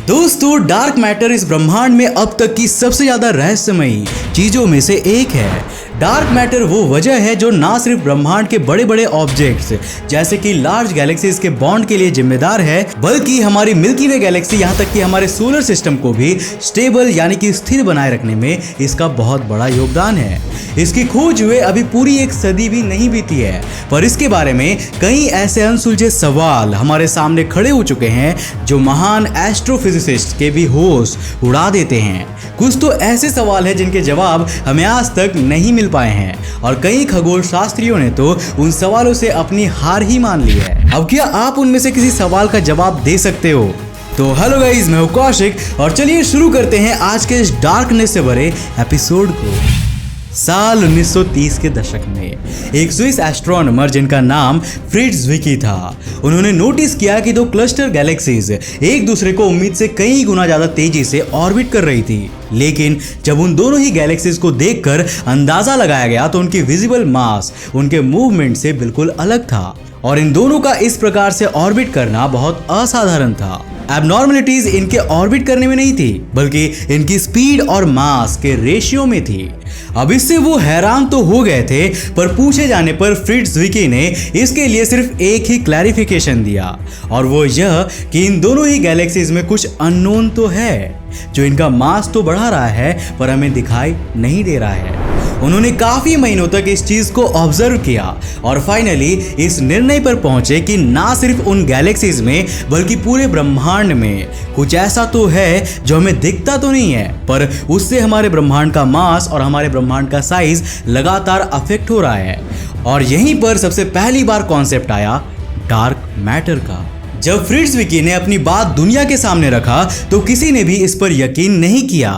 दोस्तों, dark matter इस ब्रह्मांड में अब तक की सबसे ज्यादा रहस्यमयी चीजों में से एक है। डार्क मैटर वो वजह है जो ना सिर्फ ब्रह्मांड के बड़े बड़े ऑब्जेक्ट्स जैसे कि लार्ज गैलेक्सीज के बॉन्ड के लिए जिम्मेदार है, बल्कि हमारी मिल्की वे गैलेक्सी यहाँ तक कि हमारे सोलर सिस्टम को भी स्टेबल यानी कि स्थिर बनाए रखने में इसका बहुत बड़ा योगदान है। इसकी खोज हुए अभी पूरी एक सदी भी नहीं बीती है, पर इसके बारे में कई ऐसे अनसुलझे सवाल हमारे सामने खड़े हो चुके हैं जो महान एस्ट्रोफिजिसिस्ट के भी होश उड़ा देते हैं। कुछ तो ऐसे सवाल हैं जिनके जवाब हमें आज तक नहीं मिल पाए हैं और कई खगोल शास्त्रियों ने तो उन सवालों से अपनी हार ही मान ली है। अब क्या आप उनमें से किसी सवाल का जवाब दे सकते हो? तो हेलो गाइस, मैं हूं कौशिक और चलिए शुरू करते हैं आज के इस डार्कनेस से भरे एपिसोड को। साल 1930 के दशक में एक स्विस एस्ट्रोनॉमर जिनका नाम फ्रिट्ज ज्विकी था, उन्होंने नोटिस किया कि दो क्लस्टर गैलेक्सीज एक दूसरे को उम्मीद से कई गुना ज्यादा तेजी से ऑर्बिट कर रही थी। लेकिन जब उन दोनों ही गैलेक्सीज को देखकर अंदाजा लगाया गया तो उनकी विजिबल मास उनके मूवमेंट से बिल्कुल अलग था और इन दोनों का इस प्रकार से ऑर्बिट करना बहुत असाधारण था। एबनॉर्मलिटीज इनके ऑर्बिट करने में नहीं थी, बल्कि इनकी स्पीड और मास के रेशियो में थी। अब इससे वो हैरान तो हो गए थे, पर पूछे जाने पर फ्रिट्ज ज्विकी ने इसके लिए सिर्फ एक ही क्लैरिफिकेशन दिया, और वो यह कि इन दोनों ही गैलेक्सीज में कुछ अननोन तो है जो इनका मास तो बढ़ा रहा है पर हमें दिखाई नहीं दे रहा है। उन्होंने काफी महीनों तक इस चीज को ऑब्जर्व किया और फाइनली इस निर्णय पर पहुंचे कि ना सिर्फ उन गैलेक्सीज में बल्कि पूरे ब्रह्मांड में कुछ ऐसा तो है जो हमें दिखता तो नहीं है, पर उससे हमारे ब्रह्मांड का मास और हमारे ब्रह्मांड का साइज लगातार अफेक्ट हो रहा है। और यहीं पर सबसे पहली बार कॉन्सेप्ट आया डार्क मैटर का। जब फ्रिट्ज ज्विकी ने अपनी बात दुनिया के सामने रखा तो किसी ने भी इस पर यकीन नहीं किया।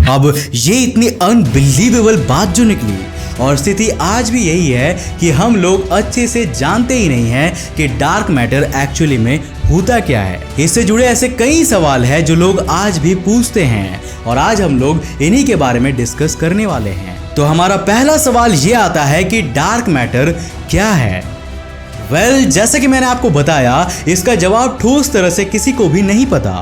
अब ये इतनी अनबिलीवेबल बात जो निकली, और स्थिति आज भी यही है कि हम लोग अच्छे से जानते ही नहीं हैं कि डार्क मैटर एक्चुअली में होता क्या है। इससे जुड़े ऐसे कई सवाल हैं जो लोग आज भी पूछते हैं और आज हम लोग इन्हीं के बारे में डिस्कस करने वाले हैं। तो हमारा पहला सवाल ये आता है कि डार्क मैटर क्या है। जैसा कि मैंने आपको बताया, इसका जवाब ठोस तरह से किसी को भी नहीं पता,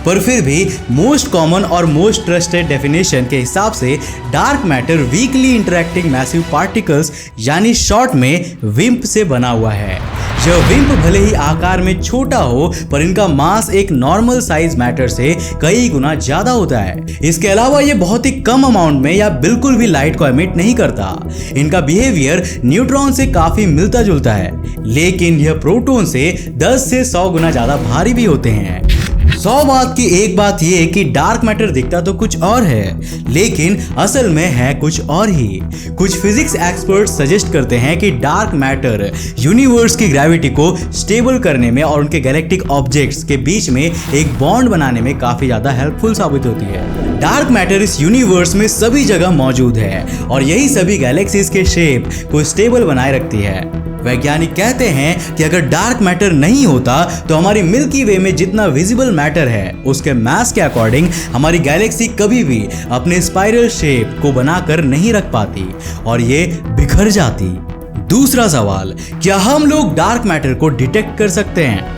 पर फिर भी मोस्ट कॉमन और मोस्ट ट्रस्टेड डेफिनेशन के हिसाब से dark matter weekly interacting massive particles यानी शॉर्ट में विम्प से बना हुआ है। यह विम्प भले ही आकार में छोटा हो, पर इनका मास एक नॉर्मल साइज मैटर से कई गुना ज्यादा होता है। इसके अलावा ये बहुत ही कम अमाउंट में या बिल्कुल भी लाइट को एमिट नहीं करता। इनका बिहेवियर न्यूट्रॉन से काफी मिलता जुलता है, लेकिन यह प्रोटॉन से 10 से 100 गुना ज्यादा भारी भी होते हैं। 100 बात की एक बात यह कि डार्क मैटर दिखता तो कुछ और है, लेकिन असल में है कुछ और ही। कुछ फिजिक्स एक्सपर्ट्स सजेस्ट करते हैं कि डार्क मैटर यूनिवर्स की ग्रेविटी को स्टेबल करने में और उनके गैलेक्टिक ऑब्जेक्ट्स के बीच में एक बॉन्ड बनाने में काफी ज्यादा हेल्पफुल साबित होती है। डार्क मैटर इस यूनिवर्स में सभी जगह मौजूद है और यही सभी गैलेक्सीज के शेप को स्टेबल बनाए रखती है। वैज्ञानिक कहते हैं कि अगर डार्क मैटर नहीं होता तो हमारी मिल्की वे में जितना विजिबल मैटर है उसके मास के अकॉर्डिंग हमारी गैलेक्सी कभी भी अपने स्पाइरल शेप को बनाकर नहीं रख पाती और ये बिखर जाती। दूसरा सवाल, क्या हम लोग डार्क मैटर को डिटेक्ट कर सकते हैं?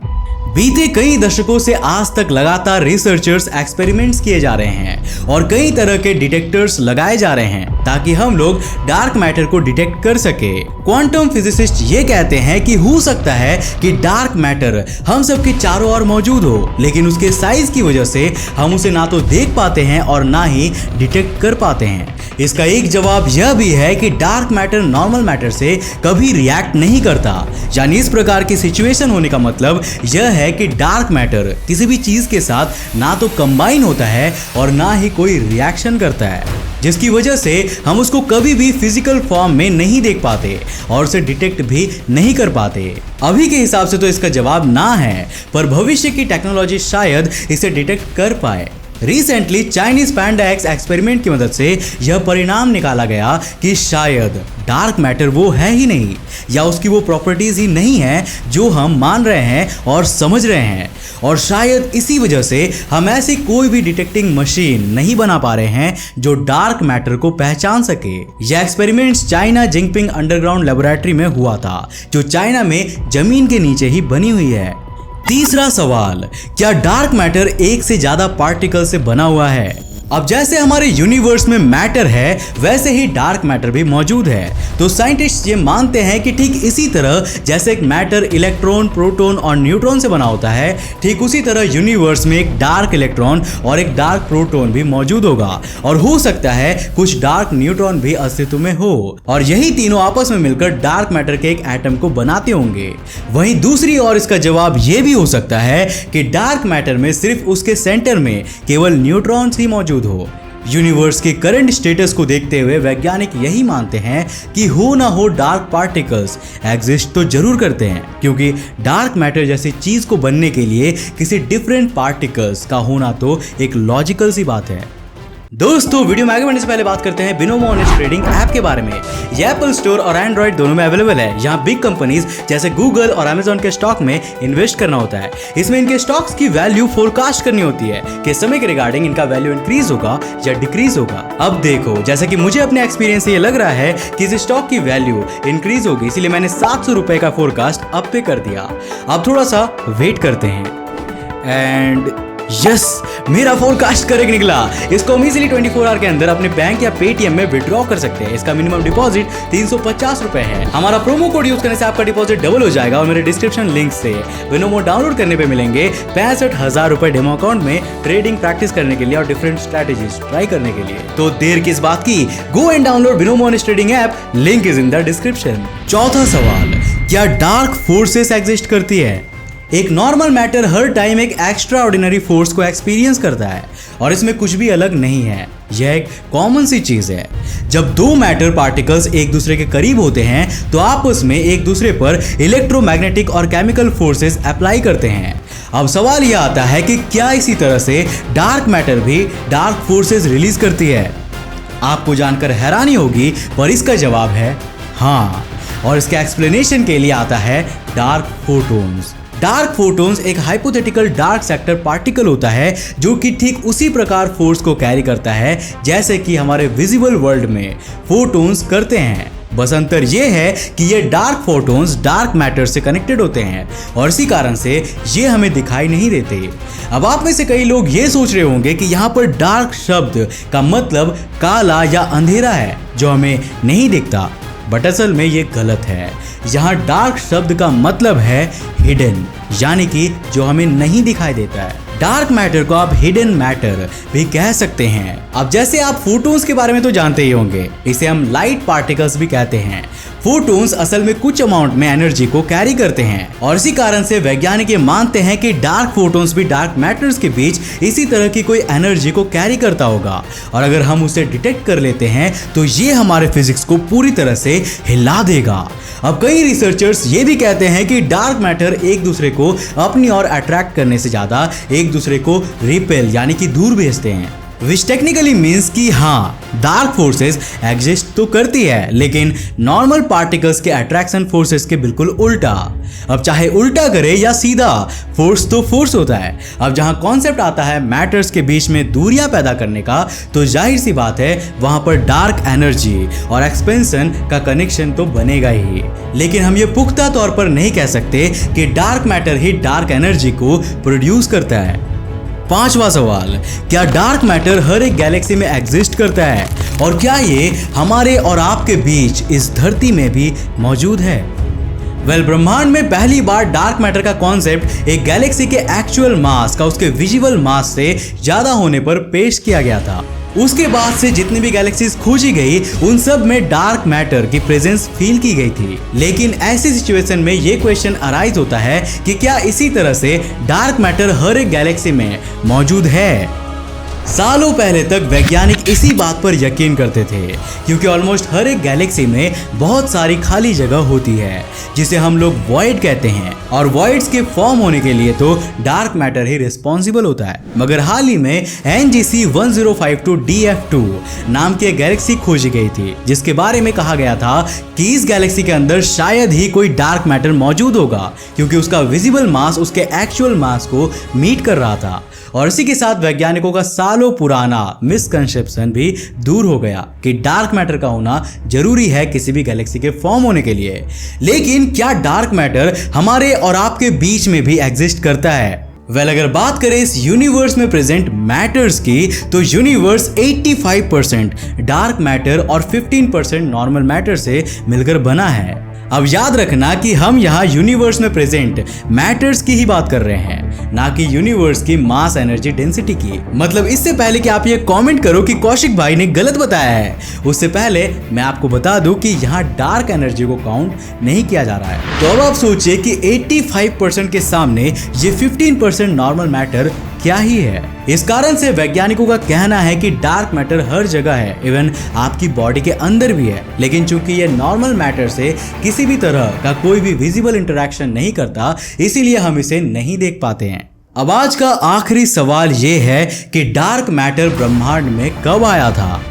बीते कई दशकों से आज तक लगातार रिसर्चर्स एक्सपेरिमेंट्स किए जा रहे हैं और कई तरह के डिटेक्टर्स लगाए जा रहे हैं ताकि हम लोग डार्क मैटर को डिटेक्ट कर सके। क्वांटम फिजिसिस्ट ये कहते हैं कि हो सकता है कि डार्क मैटर हम सबके चारों ओर मौजूद हो, लेकिन उसके साइज की वजह से हम उसे ना तो देख पाते हैं और ना ही डिटेक्ट कर पाते हैं। इसका एक जवाब यह भी है कि डार्क मैटर नॉर्मल मैटर से कभी रिएक्ट नहीं करता, यानी इस प्रकार की सिचुएशन होने का मतलब यह है कि डार्क मैटर किसी भी चीज के साथ ना तो कंबाइन होता है और ना ही कोई रिएक्शन करता है, जिसकी वजह से हम उसको कभी भी फिजिकल फॉर्म में नहीं देख पाते और उसे डिटेक्ट भी नहीं कर पाते। अभी के हिसाब से तो इसका जवाब ना है, पर भविष्य की टेक्नोलॉजी शायद इसे डिटेक्ट कर पाए। रिसेंटली चाइनीज पैंडा एक्स एक्सपेरिमेंट की मदद से यह परिणाम निकाला गया कि शायद डार्क मैटर वो है ही नहीं या उसकी वो प्रॉपर्टीज ही नहीं है जो हम मान रहे हैं और समझ रहे हैं, और शायद इसी वजह से हम ऐसी कोई भी डिटेक्टिंग मशीन नहीं बना पा रहे हैं जो डार्क मैटर को पहचान सके। यह experiments China Jinping underground laboratory में हुआ था, जो चाइना में जमीन के नीचे ही बनी हुई है। तीसरा सवाल, क्या डार्क मैटर एक से ज्यादा पार्टिकल से बना हुआ है? अब जैसे हमारे यूनिवर्स में मैटर है वैसे ही डार्क मैटर भी मौजूद है। तो साइंटिस्ट ये मानते हैं कि ठीक इसी तरह जैसे एक मैटर इलेक्ट्रॉन, प्रोटॉन और न्यूट्रॉन से बना होता है, ठीक उसी तरह यूनिवर्स में एक डार्क इलेक्ट्रॉन और एक डार्क प्रोटॉन भी मौजूद होगा और हो सकता है कुछ डार्क न्यूट्रॉन भी अस्तित्व में हो और यही तीनों आपस में मिलकर डार्क मैटर के एक एटम को बनाते होंगे। वहीं दूसरी ओर इसका जवाब ये भी हो सकता है कि डार्क मैटर में सिर्फ उसके सेंटर में केवल न्यूट्रॉन्स ही मौजूद हो। यूनिवर्स के करंट स्टेटस को देखते हुए वैज्ञानिक यही मानते हैं कि हो ना हो डार्क पार्टिकल्स एग्जिस्ट तो जरूर करते हैं, क्योंकि डार्क मैटर जैसी चीज को बनने के लिए किसी डिफरेंट पार्टिकल्स का होना तो एक लॉजिकल सी बात है। दोस्तों वीडियो में आगे बढ़ने से पहले बात करते हैं बिनोमो ऑनेस्ट ट्रेडिंग ऐप के बारे में। ये एप्पल स्टोर और एंड्रॉइड दोनों में अवेलेबल है। यहाँ बिग कंपनीज जैसे गूगल और अमेजॉन के स्टॉक में इन्वेस्ट करना होता है। इसमें इनके स्टॉक्स की वैल्यू फोरकास्ट करनी होती है कि समय के रिगार्डिंग इनका वैल्यू इंक्रीज होगा या डिक्रीज होगा। अब देखो, जैसे कि मुझे अपने एक्सपीरियंस से ये लग रहा है कि इस स्टॉक की वैल्यू इंक्रीज होगी, इसलिए मैंने 700 रुपए का फोरकास्ट अप पे कर दिया। अब थोड़ा सा वेट करते हैं एंड यस, मेरा फोरकास्ट करेक्ट निकला। इसको हम इजीली 24 आवर के अंदर अपने बैंक या पेटीएम में विड्रॉ कर सकते हैं। इसका मिनिमम डिपॉजिट 350 रुपए है। हमारा प्रोमो कोड यूज करने से आपका डिपॉजिट डबल हो जाएगा और मेरे डिस्क्रिप्शन लिंक से बिनोमो डाउनलोड करने पे मिलेंगे 65,000 रुपए डेमो अकाउंट में ट्रेडिंग प्रैक्टिस करने के लिए और डिफरेंट स्ट्रेटेजीज ट्राई करने के लिए। तो देर किस बात की, go and download Binomo honest trading app, link is in the description. चौथा सवाल, क्या डार्क फोर्सेस एग्जिस्ट करती है? एक नॉर्मल मैटर हर टाइम एक एक्स्ट्रा ऑर्डिनरी फोर्स को एक्सपीरियंस करता है और इसमें कुछ भी अलग नहीं है। यह एक कॉमन सी चीज है। जब दो मैटर पार्टिकल्स एक दूसरे के करीब होते हैं तो आपस में एक दूसरे पर इलेक्ट्रोमैग्नेटिक और केमिकल फोर्सेस अप्लाई करते हैं। अब सवाल यह आता है कि क्या इसी तरह से डार्क मैटर भी डार्क फोर्सेस रिलीज करती है? आपको जानकर हैरानी होगी पर इसका जवाब है हाँ, और इसके एक्सप्लेनेशन के लिए आता है डार्क फोटॉन्स। डार्क फोटॉन्स एक हाइपोथेटिकल डार्क सेक्टर पार्टिकल होता है जो कि ठीक उसी प्रकार फोर्स को कैरी करता है जैसे कि हमारे विजिबल वर्ल्ड में फोटॉन्स करते हैं। बस अंतर यह है कि ये डार्क फोटॉन्स डार्क मैटर से कनेक्टेड होते हैं और इसी कारण से ये हमें दिखाई नहीं देते। अब आप में से कई लोग ये सोच रहे होंगे कि यहाँ पर डार्क शब्द का मतलब काला या अंधेरा है जो हमें नहीं दिखता, बट असल में ये गलत है। यहाँ डार्क शब्द का मतलब है हिडन, यानी कि जो हमें नहीं दिखाई देता है। डार्क मैटर को आप हिडन मैटर भी कह सकते हैं। अब जैसे आप फोटॉन्स के बारे में तो जानते ही होंगे, इसे हम लाइट पार्टिकल्स भी कहते हैं। फोटॉन्स असल में कुछ अमाउंट में एनर्जी को कैरी करते हैं और इसी कारण से वैज्ञानिक ये मानते हैं कि डार्क फोटॉन्स भी डार्क मैटर्स के बीच इसी तरह की कोई एनर्जी को कैरी करता होगा और अगर हम उसे डिटेक्ट कर लेते हैं तो ये हमारे फिजिक्स को पूरी तरह से हिला देगा। अब कई रिसर्चर्स ये भी कहते हैं कि डार्क मैटर एक दूसरे को अपनी ओर अट्रैक्ट करने से ज्यादा एक दूसरे को रिपेल यानी कि दूर भेजते हैं, विच टेक्निकली मीन्स कि हाँ, डार्क फोर्सेस एग्जिस्ट तो करती है लेकिन नॉर्मल पार्टिकल्स के अट्रैक्शन फोर्सेस के बिल्कुल उल्टा। अब चाहे उल्टा करे या सीधा, फोर्स तो फोर्स होता है। अब जहां कॉन्सेप्ट आता है मैटर्स के बीच में दूरियां पैदा करने का, तो जाहिर सी बात है वहां पर डार्क एनर्जी और एक्सपेंशन का कनेक्शन तो बनेगा ही। लेकिन हम ये पुख्ता तौर पर नहीं कह सकते कि डार्क मैटर ही डार्क एनर्जी को प्रोड्यूस करता है। पांचवा सवाल, क्या डार्क मैटर हर एक गैलेक्सी में एग्जिस्ट करता है और क्या ये हमारे और आपके बीच इस धरती में भी मौजूद है? ब्रह्मांड में पहली बार डार्क मैटर का कॉन्सेप्ट एक गैलेक्सी के एक्चुअल मास का उसके विजुअल मास से ज्यादा होने पर पेश किया गया था। उसके बाद से जितनी भी गैलेक्सीज खोजी गई उन सब में डार्क मैटर की प्रेजेंस फील की गई थी। लेकिन ऐसी सिचुएशन में ये क्वेश्चन अराइज होता है कि क्या इसी तरह से डार्क मैटर हर एक गैलेक्सी में मौजूद है? सालों पहले तक वैज्ञानिक इसी बात पर यकीन करते थे क्योंकि ऑलमोस्ट हर एक गैलेक्सी में बहुत सारी खाली जगह होती है जिसे हम लोग वॉइड कहते हैं और वॉइड्स के फॉर्म होने के लिए तो डार्क मैटर ही रिस्पॉन्सिबल होता है। मगर हाल ही में NGC 1052 DF2 नाम की एक गैलेक्सी खोजी गई थी जिसके बारे में कहा गया था कि इस गैलेक्सी के अंदर शायद ही कोई डार्क मैटर मौजूद होगा क्योंकि उसका विजिबल मास उसके एक्चुअल मास को मीट कर रहा था। और इसी के साथ वैज्ञानिकों का सालों पुराना मिसकंसेप्शन भी दूर हो गया कि डार्क मैटर का होना जरूरी है किसी भी गैलेक्सी के फॉर्म होने के लिए। लेकिन क्या डार्क मैटर हमारे और आपके बीच में भी एग्जिस्ट करता है? अगर बात करें इस यूनिवर्स में प्रेजेंट मैटर्स की, तो यूनिवर्स 85% डार्क मैटर और 15% नॉर्मल मैटर से मिलकर बना है। अब याद रखना कि हम यहाँ यूनिवर्स में प्रेजेंट मैटर्स की ही बात कर रहे हैं, ना कि यूनिवर्स की मास एनर्जी डेंसिटी की। मतलब इससे पहले कि आप ये कमेंट करो कि कौशिक भाई ने गलत बताया है, उससे पहले मैं आपको बता दूं कि यहाँ डार्क एनर्जी को काउंट नहीं किया जा रहा है। तो अब आप सोचिए कि 85% के सामने ये 15% नॉर्मल मैटर क्या ही है। इस कारण से वैज्ञानिकों का कहना है कि डार्क मैटर हर जगह है, इवन आपकी बॉडी के अंदर भी है। लेकिन चूंकि ये नॉर्मल मैटर से किसी भी तरह का कोई भी विजिबल इंटरेक्शन नहीं करता, इसीलिए हम इसे नहीं देख पाते हैं। अब आज का आखिरी सवाल ये है कि डार्क मैटर ब्रह्मांड में कब आया था?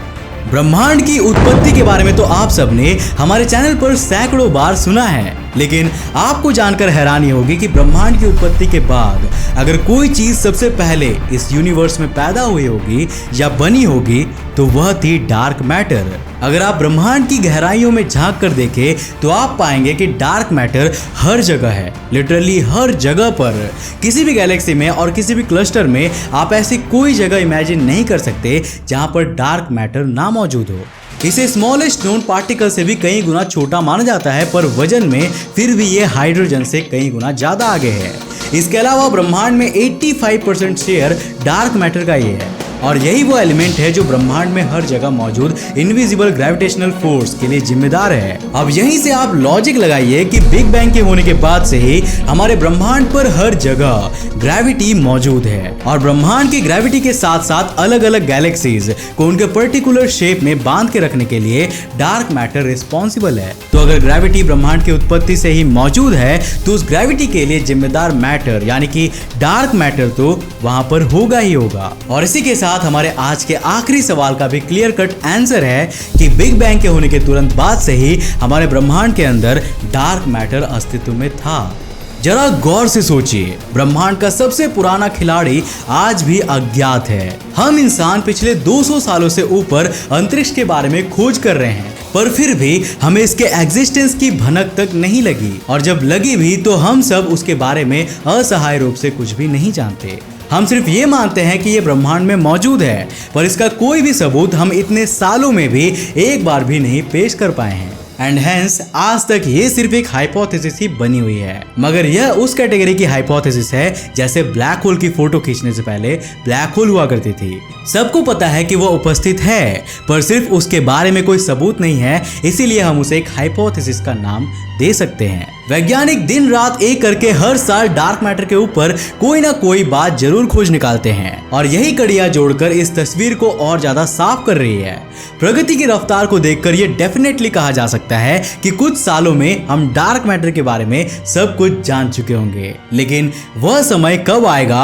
ब्रह्मांड की उत्पत्ति के बारे में तो आप सबने हमारे चैनल पर सैकड़ों बार सुना है, लेकिन आपको जानकर हैरानी होगी कि ब्रह्मांड की उत्पत्ति के बाद अगर कोई चीज सबसे पहले इस यूनिवर्स में पैदा हुई होगी या बनी होगी तो वह थी डार्क मैटर। अगर आप ब्रह्मांड की गहराइयों में झांक कर देखें तो आप पाएंगे कि डार्क मैटर हर जगह है, लिटरली हर जगह पर। किसी भी गैलेक्सी में और किसी भी क्लस्टर में आप ऐसी कोई जगह इमेजिन नहीं कर सकते जहां पर डार्क मैटर ना मौजूद हो। इसे स्मॉलेस्ट नोन पार्टिकल से भी कई गुना छोटा माना जाता है, पर वजन में फिर भी ये हाइड्रोजन से कई गुना ज्यादा आगे है। इसके अलावा ब्रह्मांड में 85% शेयर डार्क मैटर का ही है, और यही वो एलिमेंट है जो ब्रह्मांड में हर जगह मौजूद इनविजिबल ग्रेविटेशनल फोर्स के लिए जिम्मेदार है। अब यहीं से आप लॉजिक लगाइए कि बिग बैंग के होने के बाद से ही हमारे ब्रह्मांड पर हर जगह ग्रेविटी मौजूद है, और ब्रह्मांड की ग्रेविटी के साथ साथ अलग अलग गैलेक्सीज को उनके पर्टिकुलर शेप में बांध के रखने के लिए डार्क मैटर रिस्पॉन्सिबल है। तो अगर ग्रेविटी ब्रह्मांड की उत्पत्ति से ही मौजूद है तो उस ग्रेविटी के लिए जिम्मेदार मैटर यानी कि डार्क मैटर तो वहां पर होगा ही होगा। और इसी के साथ हमारे आज के आखिरी सवाल का भी क्लियर कट आंसर है कि बिग बैंग के होने के तुरंत बाद से ही हमारे ब्रह्मांड के अंदर डार्क मैटर अस्तित्व में था। जरा गौर से सोचिए, ब्रह्मांड का सबसे पुराना खिलाड़ी आज भी अज्ञात है। हम इंसान पिछले 200 सालों से ऊपर अंतरिक्ष के बारे में खोज कर रहे हैं, पर फिर भी हमें इसके एग्जिस्टेंस की भनक तक नहीं लगी, और जब लगी भी तो हम सब उसके बारे में असहाय रूप से कुछ भी नहीं जानते। हम सिर्फ ये मानते हैं कि ये ब्रह्मांड में मौजूद है, पर इसका कोई भी सबूत हम इतने सालों में भी एक बार भी नहीं पेश कर पाए हैं। एंड हेंस आज तक ये सिर्फ एक हाइपोथेसिस ही बनी हुई है, मगर यह उस कैटेगरी की हाइपोथेसिस है जैसे ब्लैक होल की फोटो खींचने से पहले ब्लैक होल हुआ करती थी। सबको पता है कि वह उपस्थित है, पर सिर्फ उसके बारे में कोई सबूत नहीं है, इसीलिए हम उसे एक हाइपोथेसिस का नाम दे सकते हैं। वैज्ञानिक दिन रात एक करके हर साल डार्क मैटर के ऊपर कोई ना कोई बात जरूर खोज निकालते हैं, और यही कड़ियां जोड़कर इस तस्वीर को और ज्यादा साफ कर रही है। प्रगति की रफ्तार को देखकर यह डेफिनेटली कहा जा सकता है कि कुछ सालों में हम डार्क मैटर के बारे में सब कुछ जान चुके होंगे, लेकिन वह समय कब आएगा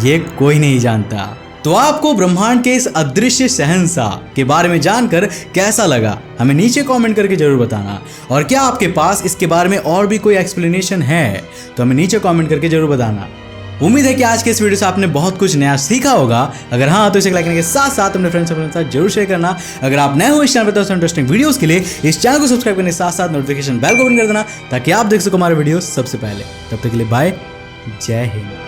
ये कोई नहीं जानता। तो आपको ब्रह्मांड के इस अदृश्य शहंशाह के बारे में जानकर कैसा लगा, हमें नीचे कमेंट करके जरूर बताना। और क्या आपके पास इसके बारे में और भी कोई एक्सप्लेनेशन है तो हमें नीचे कमेंट करके जरूर बताना। उम्मीद है कि आज के इस वीडियो से आपने बहुत कुछ नया सीखा होगा। अगर हाँ तो इसे लाइक करने के साथ साथ अपने फ्रेंड्स के साथ जरूर शेयर करना। अगर आप नए हो इस चैनल पर तो इंटरेस्टिंग वीडियोस के लिए इस चैनल को सब्सक्राइब करने के साथ साथ नोटिफिकेशन बेल को ऑन कर देना, ताकि आप देख सको हमारे वीडियो सबसे पहले। तब तक के लिए बाय, जय हिंद।